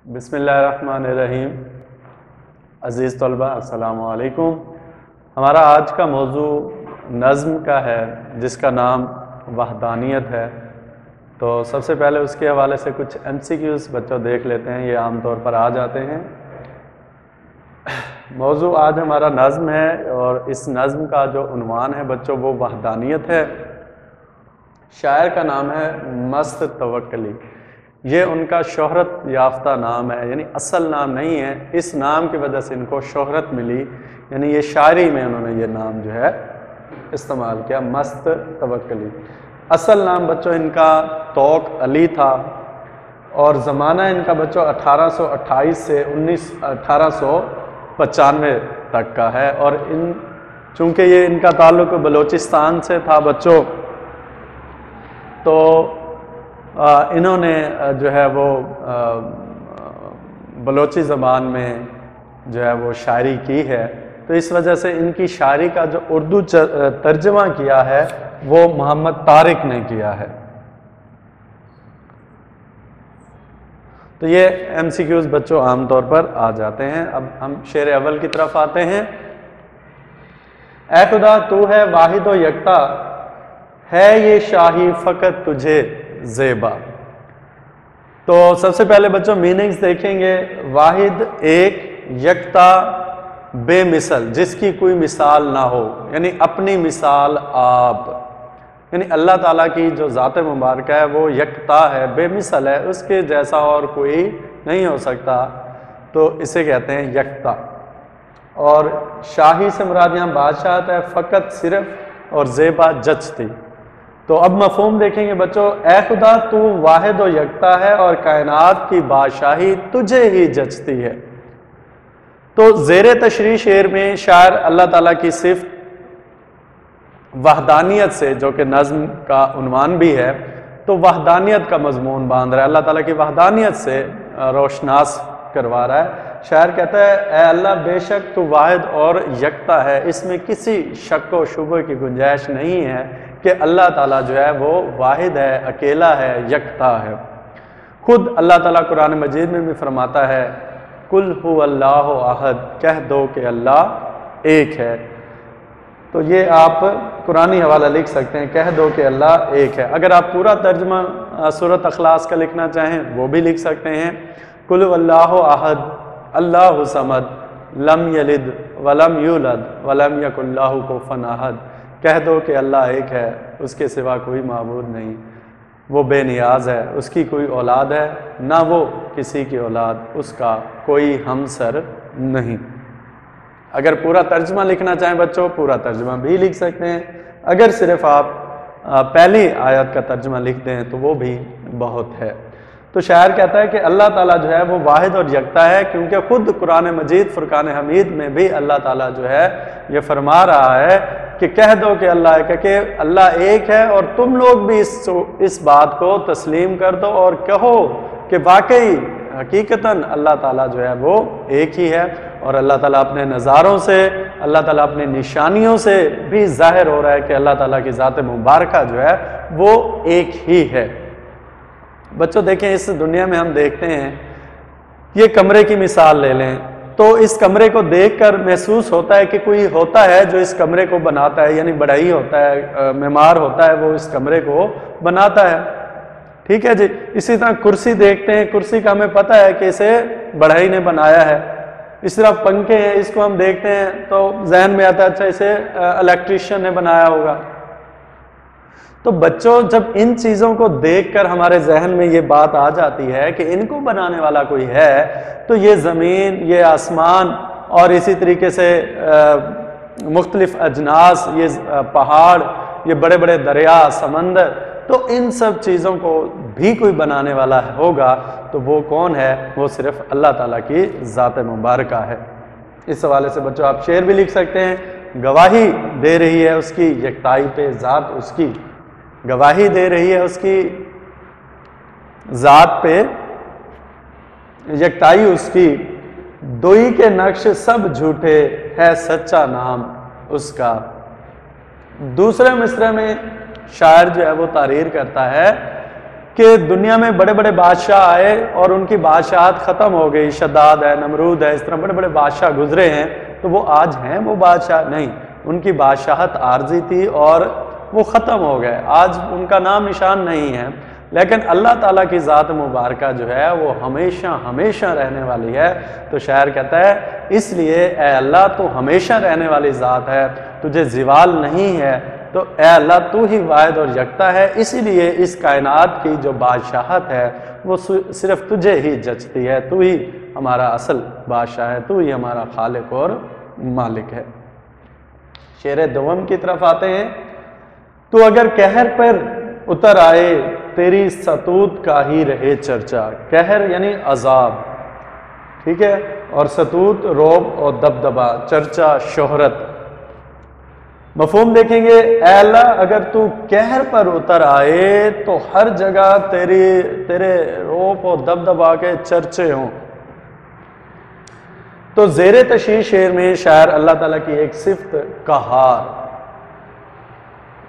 بسم اللہ الرحمن الرحیم۔ عزیز طلبہ السلام علیکم۔ ہمارا آج کا موضوع نظم کا ہے جس کا نام وحدانیت ہے۔ تو سب سے پہلے اس کے حوالے سے کچھ MCQs بچوں دیکھ لیتے ہیں، یہ عام طور پر آ جاتے ہیں۔ موضوع آج ہمارا نظم ہے اور اس نظم کا جو عنوان ہے بچوں وہ وحدانیت ہے۔ شاعر کا نام ہے مست توکلی۔ یہ ان کا شہرت یافتہ نام ہے، یعنی اصل نام نہیں ہے، اس نام کی وجہ سے ان کو شہرت ملی، یعنی یہ شاعری میں انہوں نے یہ نام جو ہے استعمال کیا، مست توکلی۔ اصل نام بچوں ان کا توق علی تھا اور زمانہ ان کا بچوں 1828 سے 1895 تک کا ہے، اور چونکہ یہ ان کا تعلق بلوچستان سے تھا بچوں، تو انہوں نے جو ہے وہ بلوچی زبان میں جو ہے وہ شاعری کی ہے، تو اس وجہ سے ان کی شاعری کا جو اردو ترجمہ کیا ہے وہ محمد طارق نے کیا ہے۔ تو یہ MCQs بچوں عام طور پر آ جاتے ہیں۔ اب ہم شعر اول کی طرف آتے ہیں۔ اے خدا تو ہے واحد و یکتا، ہے یہ شاہی فقط تجھے زیبا۔ تو سب سے پہلے بچوں میننگز دیکھیں گے۔ واحد ایک، یکتا بے مثل، جس کی کوئی مثال نہ ہو، یعنی اپنی مثال آپ، یعنی اللہ تعالیٰ کی جو ذات مبارکہ ہے وہ یکتا ہے، بے مثل ہے، اس کے جیسا اور کوئی نہیں ہو سکتا، تو اسے کہتے ہیں یکتا۔ اور شاہی سے مراد یہاں بادشاہت ہے، فقط صرف، اور زیبا جچتی۔ تو اب مفہوم دیکھیں گے بچوں۔ اے خدا تو واحد و یکتا ہے اور کائنات کی بادشاہی تجھے ہی جچتی ہے۔ تو زیر تشریح شعر میں شاعر اللہ تعالیٰ کی صفت وحدانیت سے، جو کہ نظم کا عنوان بھی ہے، تو وحدانیت کا مضمون باندھ رہا ہے، اللہ تعالیٰ کی وحدانیت سے روشناس کروا رہا ہے۔ شاعر کہتا ہے اے اللہ بے شک تو واحد اور یکتا ہے، اس میں کسی شک و شبہ کی گنجائش نہیں ہے کہ اللہ تعالیٰ جو ہے وہ واحد ہے، اکیلا ہے، یکتا ہے۔ خود اللہ تعالیٰ قرآن مجید میں بھی فرماتا ہے قل هو اللہ احد، کہہ دو کہ اللہ ایک ہے۔ تو یہ آپ قرآنی حوالہ لکھ سکتے ہیں، کہہ دو کہ اللہ ایک ہے۔ اگر آپ پورا ترجمہ سورۃ اخلاص کا لکھنا چاہیں وہ بھی لکھ سکتے ہیں، قل هو اللہ احد اللہ صمد لم یلد ولم یولد ولم یکن لہ کفوا احد۔ کہہ دو کہ اللہ ایک ہے، اس کے سوا کوئی معبود نہیں، وہ بے نیاز ہے، اس کی کوئی اولاد ہے نہ وہ کسی کی اولاد، اس کا کوئی ہمسر نہیں۔ اگر پورا ترجمہ لکھنا چاہیں بچوں پورا ترجمہ بھی لکھ سکتے ہیں، اگر صرف آپ پہلی آیت کا ترجمہ لکھ دیں تو وہ بھی بہت ہے۔ تو شاعر کہتا ہے کہ اللہ تعالیٰ جو ہے وہ واحد اور یکتا ہے، کیونکہ خود قرآن مجید فرقان حمید میں بھی اللہ تعالیٰ جو ہے یہ فرما رہا ہے کہ کہہ دو کہ اللہ ایک ہے، کہ اللہ ایک ہے، اور تم لوگ بھی اس بات کو تسلیم کر دو اور کہو کہ واقعی حقیقتاً اللہ تعالیٰ جو ہے وہ ایک ہی ہے، اور اللہ تعالیٰ اپنے نظاروں سے، اللہ تعالیٰ اپنی نشانیوں سے بھی ظاہر ہو رہا ہے کہ اللہ تعالیٰ کی ذات مبارکہ جو ہے وہ ایک ہی ہے۔ بچوں دیکھیں اس دنیا میں ہم دیکھتے ہیں، یہ کمرے کی مثال لے لیں، تو اس کمرے کو دیکھ کر محسوس ہوتا ہے کہ کوئی ہوتا ہے جو اس کمرے کو بناتا ہے، یعنی بڑھئی ہوتا ہے، معمار ہوتا ہے، وہ اس کمرے کو بناتا ہے، ٹھیک ہے جی۔ اسی طرح کرسی دیکھتے ہیں، کرسی کا ہمیں پتہ ہے کہ اسے بڑھئی نے بنایا ہے۔ اس طرح پنکھے ہیں، اس کو ہم دیکھتے ہیں تو ذہن میں آتا ہے اچھا اسے الیکٹریشین نے بنایا ہوگا۔ تو بچوں جب ان چیزوں کو دیکھ کر ہمارے ذہن میں یہ بات آ جاتی ہے کہ ان کو بنانے والا کوئی ہے، تو یہ زمین، یہ آسمان، اور اسی طریقے سے مختلف اجناس، یہ پہاڑ، یہ بڑے بڑے دریا، سمندر، تو ان سب چیزوں کو بھی کوئی بنانے والا ہوگا تو وہ کون ہے؟ وہ صرف اللہ تعالیٰ کی ذات مبارکہ ہے۔ اس حوالے سے بچوں آپ شعر بھی لکھ سکتے ہیں، گواہی دے رہی ہے اس کی یکتائی پہ، ذات اس کی گواہی دے رہی ہے اس کی ذات پہ، یکتائی اس کی، دوئی کے نقش سب جھوٹے، ہے سچا نام اس کا۔ دوسرے مصرعے میں شاعر جو ہے وہ تعریر کرتا ہے کہ دنیا میں بڑے بڑے بادشاہ آئے اور ان کی بادشاہت ختم ہو گئی، شداد ہے، نمرود ہے، اس طرح بڑے بڑے بادشاہ گزرے ہیں، تو وہ آج ہیں وہ بادشاہ؟ نہیں، ان کی بادشاہت عارضی تھی اور وہ ختم ہو گئے، آج ان کا نام نشان نہیں ہے۔ لیکن اللہ تعالیٰ کی ذات مبارکہ جو ہے وہ ہمیشہ ہمیشہ رہنے والی ہے۔ تو شاعر کہتا ہے اس لیے اے اللہ تو ہمیشہ رہنے والی ذات ہے، تجھے زوال نہیں ہے، تو اے اللہ تو ہی واحد اور یکتا ہے، اسی لیے اس کائنات کی جو بادشاہت ہے وہ صرف تجھے ہی جچتی ہے، تو ہی ہمارا اصل بادشاہ ہے، تو ہی ہمارا خالق اور مالک ہے۔ شعر دوم کی طرف آتے ہیں۔ تو اگر قہر پر اتر آئے تیری ستوت کا ہی رہے چرچا، قہر یعنی عذاب، ٹھیک ہے، اور ستوت روب اور دبدبا، چرچا شہرت۔ مفہوم دیکھیں گے، اے اللہ اگر تو قہر پر اتر آئے تو ہر جگہ تیرے روب اور دبدبا کے چرچے ہوں۔ تو زیر تشریح شعر میں شاعر اللہ تعالیٰ کی ایک صفت قہار،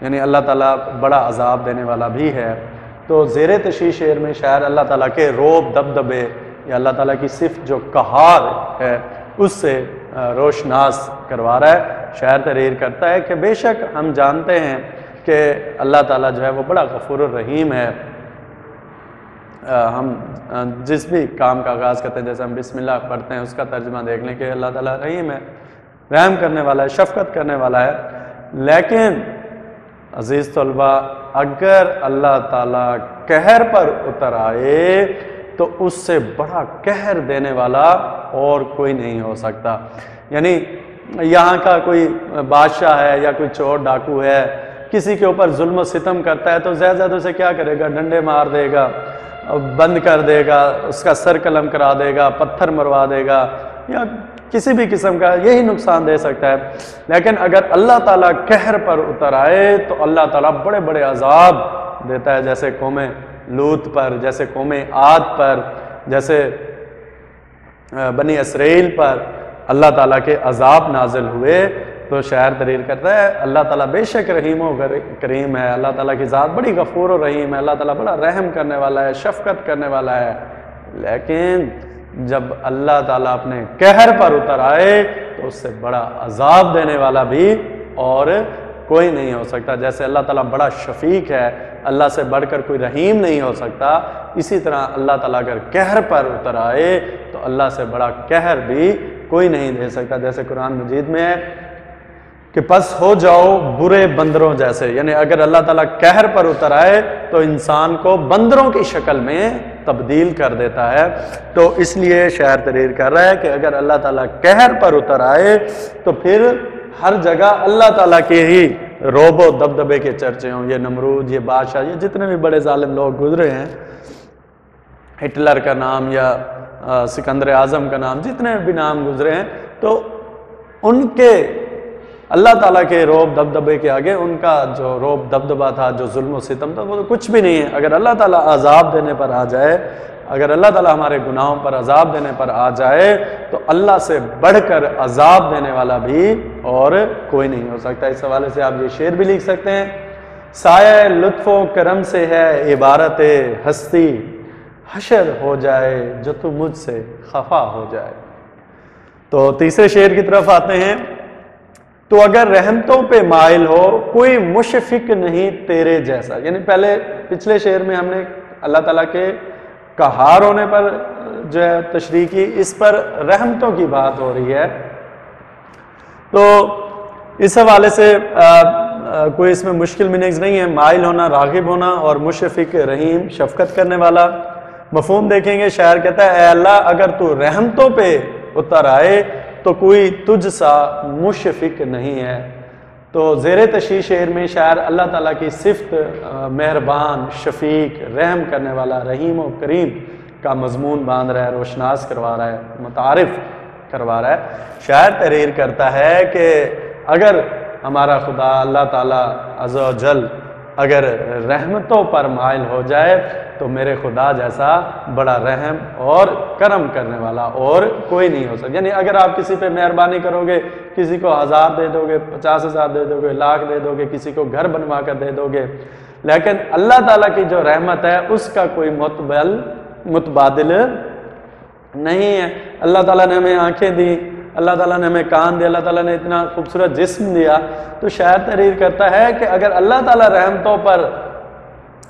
یعنی اللہ تعالیٰ بڑا عذاب دینے والا بھی ہے، تو زیر تشریح شعر میں شاعر اللہ تعالیٰ کے روب دبدبے یا اللہ تعالیٰ کی صفت جو قہار ہے اس سے روشناس کروا رہا ہے۔ شاعر تحریر کرتا ہے کہ بے شک ہم جانتے ہیں کہ اللہ تعالیٰ جو ہے وہ بڑا غفور الرحیم ہے۔ ہم جس بھی کام کا آغاز کرتے ہیں، جیسے ہم بسم اللہ پڑھتے ہیں، اس کا ترجمہ دیکھ لیں کہ اللہ تعالیٰ رحیم ہے، رحم کرنے والا ہے، شفقت کرنے والا ہے۔ لیکن عزیز طلبہ، اگر اللہ تعالیٰ قہر پر اتر آئے تو اس سے بڑا قہر دینے والا اور کوئی نہیں ہو سکتا۔ یعنی یہاں کا کوئی بادشاہ ہے یا کوئی چور ڈاکو ہے، کسی کے اوپر ظلم و ستم کرتا ہے تو زیادہ سے کیا کرے گا؟ ڈنڈے مار دے گا، بند کر دے گا، اس کا سر قلم کرا دے گا، پتھر مروا دے گا، یا کسی بھی قسم کا یہی نقصان دے سکتا ہے۔ لیکن اگر اللہ تعالیٰ قہر پر اتر آئے تو اللہ تعالیٰ بڑے بڑے عذاب دیتا ہے، جیسے قوم لوط پر، جیسے قوم عاد پر، جیسے بنی اسرائیل پر اللہ تعالیٰ کے عذاب نازل ہوئے۔ تو شاعر تحریر کرتا ہے اللہ تعالیٰ بے شک رحیم و کریم ہے، اللہ تعالیٰ کی ذات بڑی غفور و رحیم ہے، اللہ تعالیٰ بڑا رحم کرنے والا ہے، شفقت کرنے والا ہے۔ لیکن جب اللہ تعالیٰ اپنے قہر پر اتر آئے تو اس سے بڑا عذاب دینے والا بھی اور کوئی نہیں ہو سکتا۔ جیسے اللہ تعالیٰ بڑا شفیق ہے، اللہ سے بڑھ کر کوئی رحیم نہیں ہو سکتا، اسی طرح اللہ تعالیٰ اگر قہر پر اتر آئے تو اللہ سے بڑا قہر بھی کوئی نہیں دے سکتا۔ جیسے قرآن مجید میں ہے کہ پس ہو جاؤ برے بندروں جیسے، یعنی اگر اللہ تعالیٰ قہر پر اتر آئے تو انسان کو بندروں کی شکل میں تبدیل کر دیتا ہے۔ تو اس لیے شاعر تحریر کر رہا ہے کہ اگر اللہ تعالیٰ قہر پر اتر آئے تو پھر ہر جگہ اللہ تعالیٰ کے ہی روب و دبدبے کے چرچے ہوں۔ یہ نمرود، یہ بادشاہ، یہ جتنے بھی بڑے ظالم لوگ گزرے ہیں، ہٹلر کا نام یا سکندر اعظم کا نام، جتنے بھی نام گزرے ہیں، تو ان کے اللہ تعالیٰ کے روب دبدبے کے آگے ان کا جو روب دبدبا تھا، جو ظلم و ستم تھا، وہ تو کچھ بھی نہیں ہے۔ اگر اللہ تعالیٰ عذاب دینے پر آ جائے، اگر اللہ تعالیٰ ہمارے گناہوں پر عذاب دینے پر آ جائے تو اللہ سے بڑھ کر عذاب دینے والا بھی اور کوئی نہیں ہو سکتا۔ اس حوالے سے آپ یہ شعر بھی لکھ سکتے ہیں، سایہ لطف و کرم سے ہے عبارت ہستی، حشر ہو جائے جو تو مجھ سے خفا ہو جائے۔ تو تیسرے شعر کی طرف آتے ہیں۔ تو اگر رحمتوں پہ مائل ہو کوئی مشفق نہیں تیرے جیسا، یعنی پچھلے شعر میں ہم نے اللہ تعالیٰ کے قہار ہونے پر جو ہے تشریح کی، اس پر رحمتوں کی بات ہو رہی ہے۔ تو اس حوالے سے کوئی اس میں مشکل میننگز نہیں ہے، مائل ہونا، راغب ہونا، اور مشفق رحیم شفقت کرنے والا۔ مفہوم دیکھیں گے، شاعر کہتا ہے اے اللہ اگر تو رحمتوں پہ اتر آئے تو کوئی تجھ سا مشفق نہیں ہے۔ تو زیر تشریح شعر میں شاعر اللہ تعالیٰ کی صفت مہربان، شفیق، رحم کرنے والا، رحیم و کریم کا مضمون باندھ رہا ہے، روشناس کروا رہا ہے، متعارف کروا رہا ہے۔ شاعر تحریر کرتا ہے کہ اگر ہمارا خدا اللہ تعالیٰ عز و جل اگر رحمتوں پر مائل ہو جائے تو میرے خدا جیسا بڑا رحم اور کرم کرنے والا اور کوئی نہیں ہو سکتا۔ یعنی اگر آپ کسی پہ مہربانی کرو گے، کسی کو 1000 دے دو گے، 50,000 دے دو گے، 1,00,000 دے دو گے، کسی کو گھر بنوا کر دے دو گے، لیکن اللہ تعالیٰ کی جو رحمت ہے اس کا کوئی متبادل نہیں ہے۔ اللہ تعالیٰ نے ہمیں آنکھیں دی، اللہ تعالیٰ نے ہمیں کان دیا، اللہ تعالیٰ نے اتنا خوبصورت جسم دیا، تو شاعر تحریر کرتا ہے کہ اگر اللہ تعالیٰ رحمتوں پر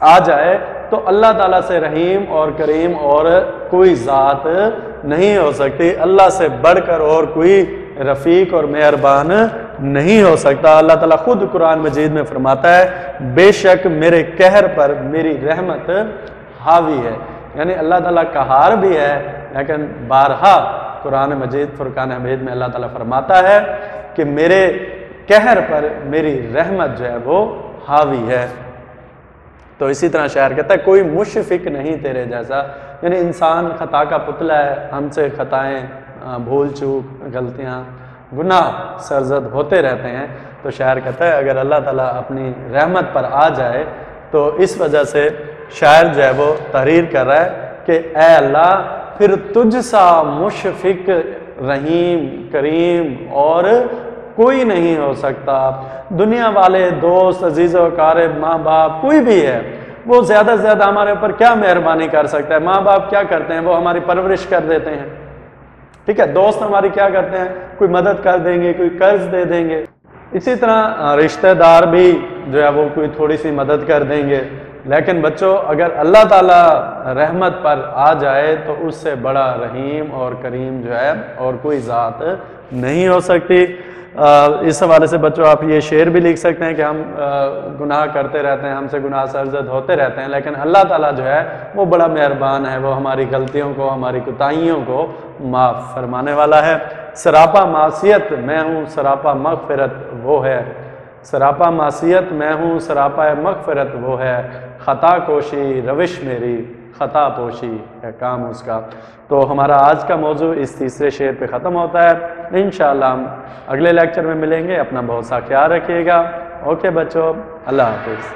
آ جائے تو اللہ تعالیٰ سے رحیم اور کریم اور کوئی ذات نہیں ہو سکتی، اللہ سے بڑھ کر اور کوئی رفیق اور مہربان نہیں ہو سکتا۔ اللہ تعالیٰ خود قرآن مجید میں فرماتا ہے بے شک میرے قہر پر میری رحمت حاوی ہے، یعنی اللہ تعالیٰ قہار بھی ہے، لیکن بارہا قرآن مجید فرقان حمید میں اللہ تعالیٰ فرماتا ہے کہ میرے قہر پر میری رحمت جو ہے وہ حاوی ہے۔ تو اسی طرح شاعر کہتا ہے کوئی مشفق نہیں تیرے جیسا، یعنی انسان خطا کا پتلا ہے، ہم سے خطائیں، بھول چوک، غلطیاں، گناہ سرزد ہوتے رہتے ہیں۔ تو شاعر کہتا ہے اگر اللہ تعالیٰ اپنی رحمت پر آ جائے تو اس وجہ سے شاعر جو ہے وہ تحریر کر رہا ہے کہ اے اللہ پھر تجھ سا مشفق، رحیم، کریم اور کوئی نہیں ہو سکتا۔ دنیا والے، دوست، عزیز و اقارب، ماں باپ، کوئی بھی ہے، وہ زیادہ سے زیادہ ہمارے اوپر کیا مہربانی کر سکتا ہے؟ ماں باپ کیا کرتے ہیں؟ وہ ہماری پرورش کر دیتے ہیں، ٹھیک ہے۔ دوست ہماری کیا کرتے ہیں؟ کوئی مدد کر دیں گے، کوئی قرض دے دیں گے۔ اسی طرح رشتہ دار بھی جو ہے وہ کوئی تھوڑی سی مدد کر دیں گے، لیکن بچوں اگر اللہ تعالیٰ رحمت پر آ جائے تو اس سے بڑا رحیم اور کریم جو ہے اور کوئی ذات نہیں ہو سکتی۔ اس حوالے سے بچوں آپ یہ شعر بھی لکھ سکتے ہیں کہ ہم گناہ کرتے رہتے ہیں، ہم سے گناہ سرزد ہوتے رہتے ہیں، لیکن اللہ تعالیٰ جو ہے وہ بڑا مہربان ہے، وہ ہماری غلطیوں کو، ہماری کوتاہیوں کو معاف فرمانے والا ہے۔ سراپا معصیت میں ہوں، سراپا مغفرت وہ ہے، سراپا معصیت میں ہوں، سراپا مغفرت وہ ہے، خطا کوشی روش میری، خطا پوشی ہے کام اس کا۔ تو ہمارا آج کا موضوع اس تیسرے شعر پہ ختم ہوتا ہے۔ انشاءاللہ ہم اگلے لیکچر میں ملیں گے، اپنا بہت سا خیال رکھیے گا۔ اوکے بچوں، اللہ حافظ۔